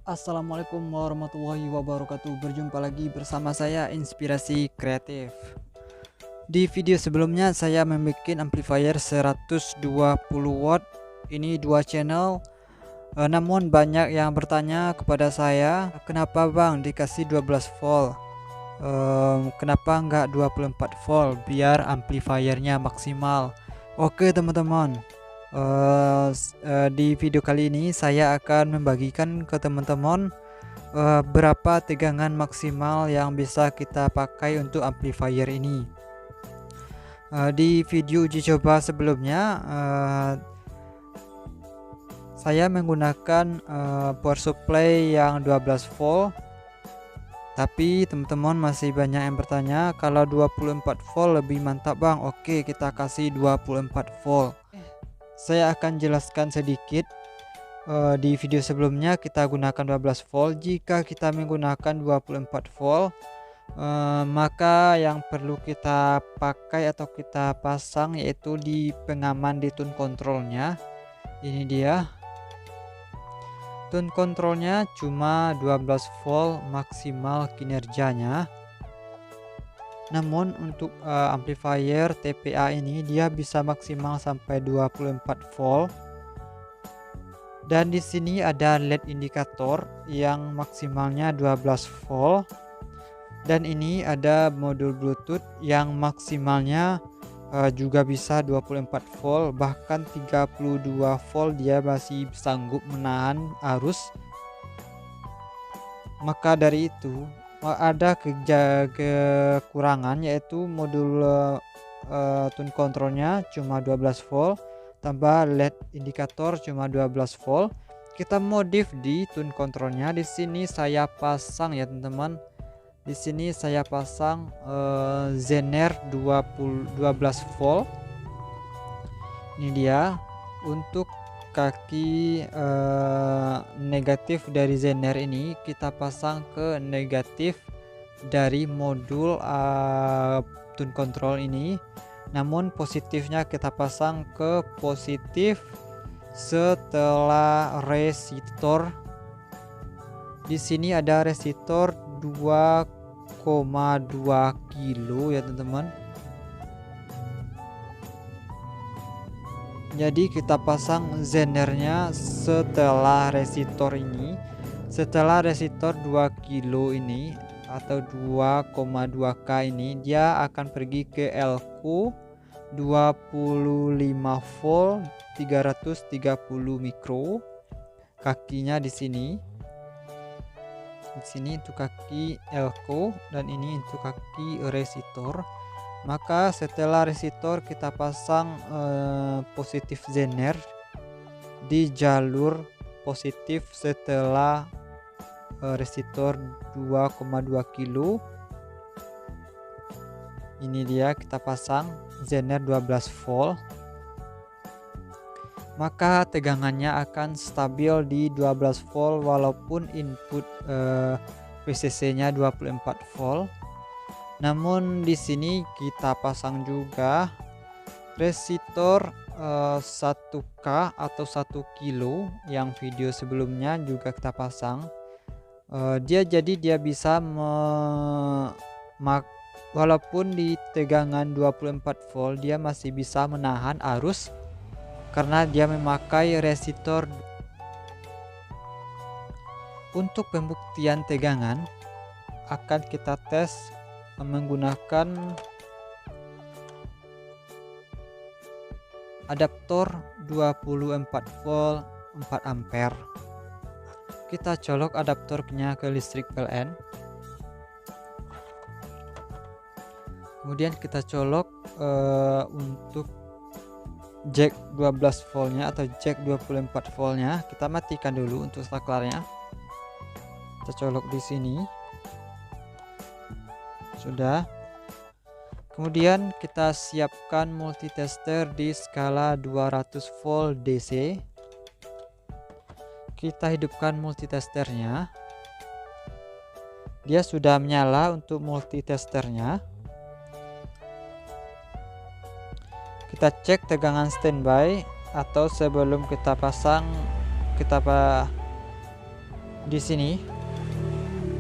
Assalamualaikum warahmatullahi wabarakatuh. Berjumpa lagi bersama saya Inspirasi Kreatif. Di video sebelumnya saya membuat amplifier 120 watt. Ini dua channel. Namun banyak yang bertanya kepada saya, kenapa Bang dikasih 12 volt? Kenapa enggak 24 volt biar amplifiernya maksimal? Oke teman-teman. Di video kali ini saya akan membagikan ke teman-teman berapa tegangan maksimal yang bisa kita pakai untuk amplifier ini. Di video uji coba sebelumnya saya menggunakan power supply yang 12 volt, tapi teman-teman masih banyak yang bertanya kalau 24 volt lebih mantap Bang. Oke, kita kasih 24 volt. Saya akan jelaskan sedikit. Di video sebelumnya kita gunakan 12 volt. Jika kita menggunakan 24 volt, maka yang perlu kita pakai atau kita pasang yaitu di pengaman di tune controlnya. Ini dia. Tune controlnya cuma 12 volt maksimal kinerjanya. Namun untuk amplifier TPA ini dia bisa maksimal sampai 24 volt. Dan di sini ada LED indikator yang maksimalnya 12 volt. Dan ini ada modul Bluetooth yang maksimalnya juga bisa 24 volt, bahkan 32 volt dia masih sanggup menahan arus. Maka dari itu ada kekurangan, yaitu modul tune controlnya cuma 12 volt tambah LED indikator cuma 12 volt. Kita modif di tune controlnya. Di sini saya pasang ya teman-teman. Di sini saya pasang Zener 12 volt. Ini dia. Untuk kaki negatif dari Zener ini kita pasang ke negatif dari modul tune control ini. Namun positifnya kita pasang ke positif setelah resistor. Di sini ada resistor 2,2 kilo ya teman-teman. Jadi kita pasang Zenernya setelah resistor ini. Setelah resistor 2 kilo ini atau 2,2K ini, dia akan pergi ke LQ 25 volt 330 mikro. Kakinya di sini. Di sini untuk kaki LQ dan ini untuk kaki resistor. Maka setelah resistor kita pasang positif Zener di jalur positif setelah resistor 2,2 kilo. Ini dia, kita pasang Zener 12 volt. Maka tegangannya akan stabil di 12 volt walaupun input VCC-nya 24 volt. Namun di sini kita pasang juga resistor 1K atau 1 kilo yang video sebelumnya juga kita pasang. Dia bisa walaupun di tegangan 24 volt dia masih bisa menahan arus karena dia memakai resistor. Untuk pembuktian tegangan akan kita tes menggunakan adaptor 24 volt 4 ampere. Kita colok adaptornya ke listrik PLN. Kemudian kita colok untuk jack 12 voltnya atau jack 24 voltnya. Kita matikan dulu untuk saklarnya. Kita colok di sini. Sudah. Kemudian kita siapkan multitester di skala 200 volt DC. Kita hidupkan multitesternya. Dia sudah menyala untuk multitesternya. Kita cek tegangan standby atau sebelum kita pasang, kita Di sini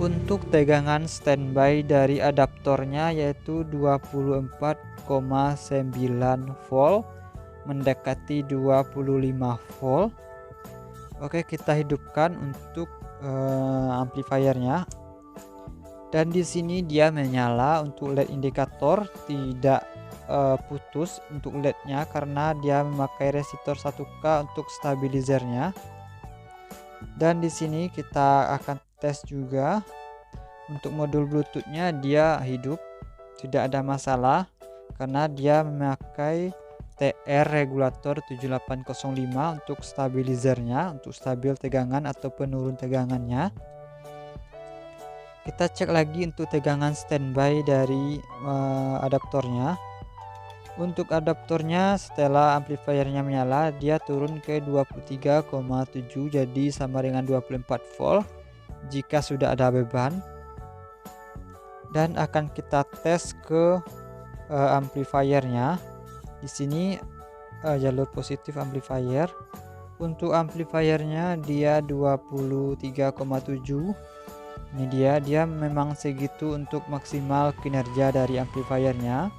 untuk tegangan standby dari adaptornya yaitu 24,9 volt mendekati 25 volt. Oke, kita hidupkan untuk amplifiernya. Dan di sini dia menyala untuk LED indikator, tidak putus untuk LED-nya karena dia memakai resistor 1K untuk stabilizernya. Dan di sini kita akan tes juga untuk modul Bluetooth-nya, dia hidup, tidak ada masalah karena dia memakai TR regulator 7805 untuk stabilizernya, untuk stabil tegangan atau penurun tegangannya. Kita cek lagi untuk tegangan standby dari adaptornya. Untuk adaptornya setelah amplifiernya menyala, dia turun ke 23,7, jadi sama dengan 24 volt jika sudah ada beban. Dan akan kita tes ke amplifiernya. Di sini jalur positif amplifier. Untuk amplifiernya dia 23,7. Ini dia memang segitu untuk maksimal kinerja dari amplifiernya.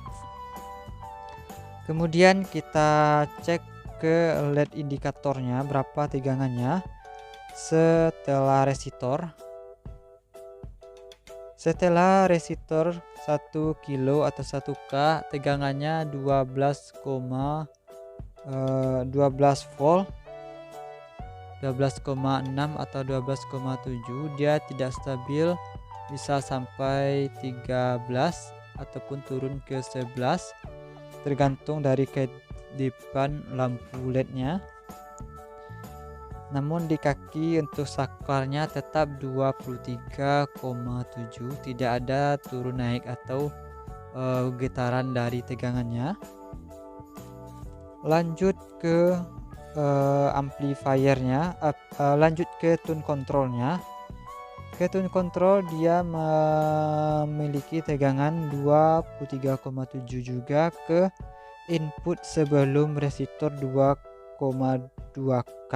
Kemudian kita cek ke LED indikatornya berapa tegangannya setelah resistor. Setelah resistor 1 kilo atau 1K, tegangannya 12 volt, 12,6 atau 12,7. Dia tidak stabil, bisa sampai 13 ataupun turun ke 11 tergantung dari kedipan lampu LED-nya. Namun di kaki untuk saklarnya tetap 23,7, tidak ada turun naik atau getaran dari tegangannya. Lanjut ke amplifiernya, lanjut ke tune controlnya. Ke tune control dia memiliki tegangan 23,7 juga ke input sebelum resistor 2,2K.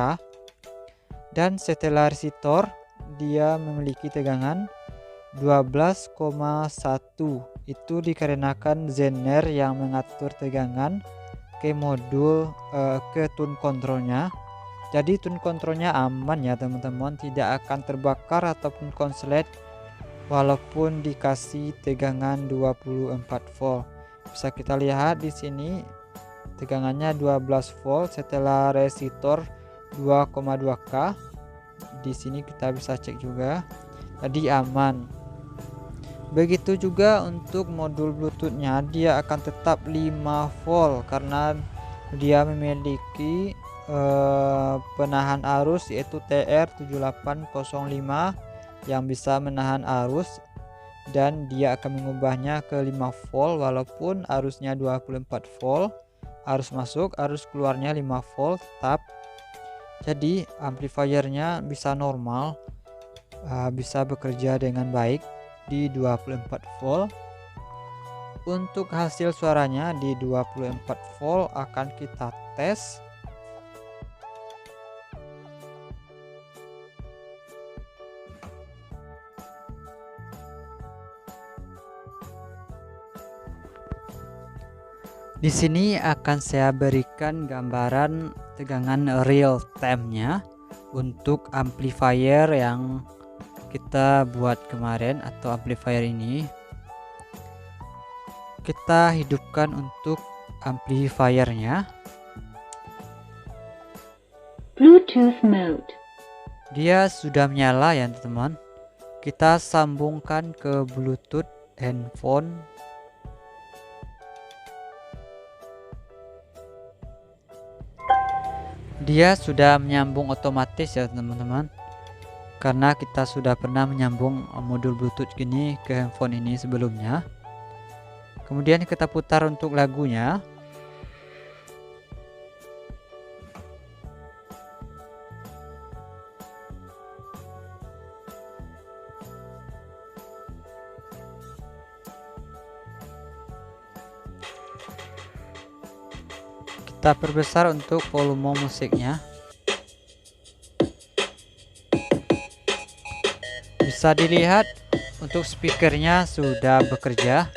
Dan setelah resistor dia memiliki tegangan 12,1. Itu dikarenakan Zener yang mengatur tegangan ke modul ke tune controlnya. Jadi tune controlnya aman ya teman-teman, tidak akan terbakar ataupun konslet walaupun dikasih tegangan 24 volt. Bisa kita lihat di sini tegangannya 12 volt setelah resistor 2,2K. Di sini kita bisa cek juga, jadi aman. Begitu juga untuk modul Bluetooth-nya, dia akan tetap 5 volt karena dia memiliki penahan arus yaitu TR7805 yang bisa menahan arus, dan dia akan mengubahnya ke 5 volt walaupun arusnya 24 volt. Arus masuk, arus keluarnya 5 volt tetap. Jadi amplifiernya bisa normal, bisa bekerja dengan baik di 24 volt. Untuk hasil suaranya di 24 volt akan kita tes. Di sini akan saya berikan gambaran tegangan real time-nya untuk amplifier yang kita buat kemarin atau amplifier ini. Kita hidupkan untuk amplifiernya. Bluetooth mode. Dia sudah menyala ya teman-teman. Kita sambungkan ke Bluetooth handphone. Dia sudah menyambung otomatis ya teman-teman, karena kita sudah pernah menyambung modul Bluetooth gini ke handphone ini sebelumnya. Kemudian kita putar untuk lagunya. Kita perbesar untuk volume musiknya. Bisa dilihat untuk speakernya sudah bekerja.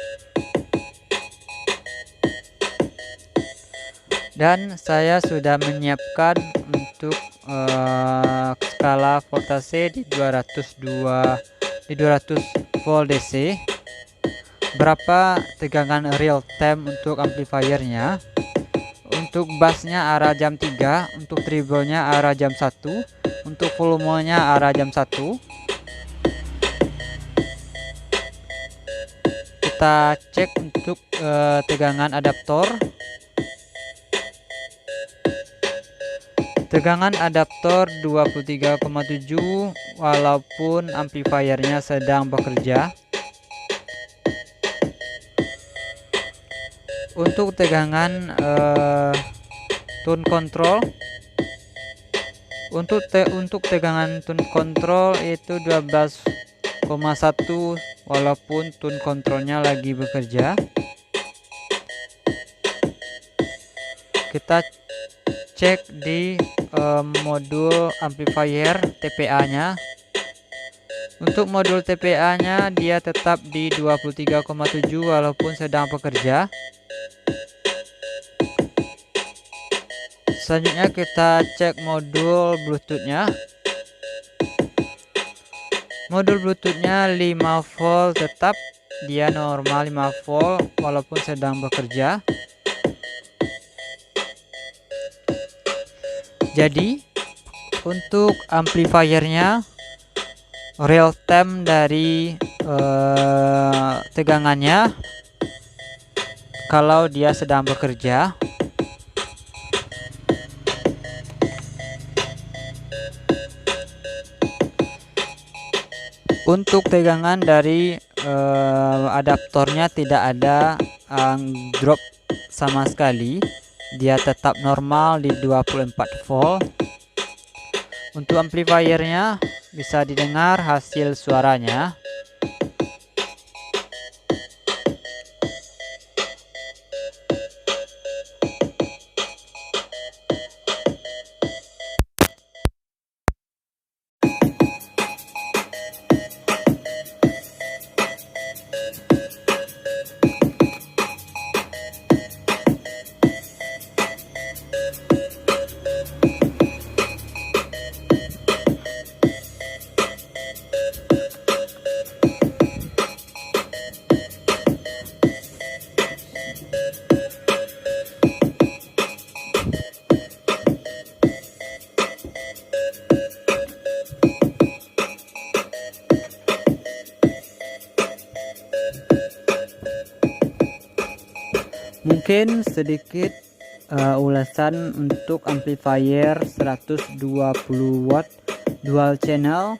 Dan saya sudah menyiapkan untuk skala voltase di 200 volt DC. Berapa tegangan real time untuk amplifiernya? Untuk bassnya arah jam 3, untuk treble-nya arah jam 1, untuk volumenya arah jam 1. Kita cek untuk tegangan adaptor. Tegangan adaptor 23,7 walaupun amplifiernya sedang bekerja. Untuk tegangan tune control, untuk tegangan tune control itu 12,1 walaupun tune controlnya lagi bekerja. Kita cek di modul amplifier TPA-nya. Untuk modul TPA-nya dia tetap di 23,7 walaupun sedang bekerja. Selanjutnya kita cek modul Bluetooth-nya. Modul Bluetooth-nya 5 volt tetap, dia normal 5 volt walaupun sedang bekerja. Jadi untuk amplifiernya real time dari tegangannya kalau dia sedang bekerja. Untuk tegangan dari adaptornya tidak ada drop sama sekali, dia tetap normal di 24 volt. Untuk amplifiernya bisa didengar hasil suaranya. Mungkin sedikit ulasan untuk amplifier 120 watt dual channel.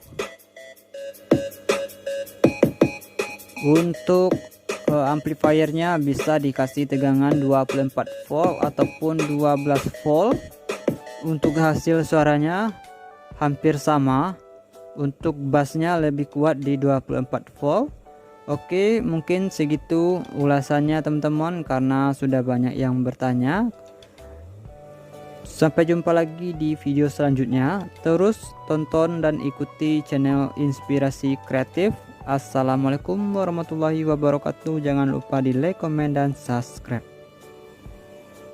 Untuk amplifiernya bisa dikasih tegangan 24 volt ataupun 12 volt. Untuk hasil suaranya hampir sama. Untuk bassnya lebih kuat di 24 volt. Oke, mungkin segitu ulasannya teman-teman karena sudah banyak yang bertanya. Sampai jumpa lagi di video selanjutnya. Terus tonton dan ikuti channel Inspirasi Kreatif. Assalamualaikum warahmatullahi wabarakatuh. Jangan lupa di like, komen, dan subscribe.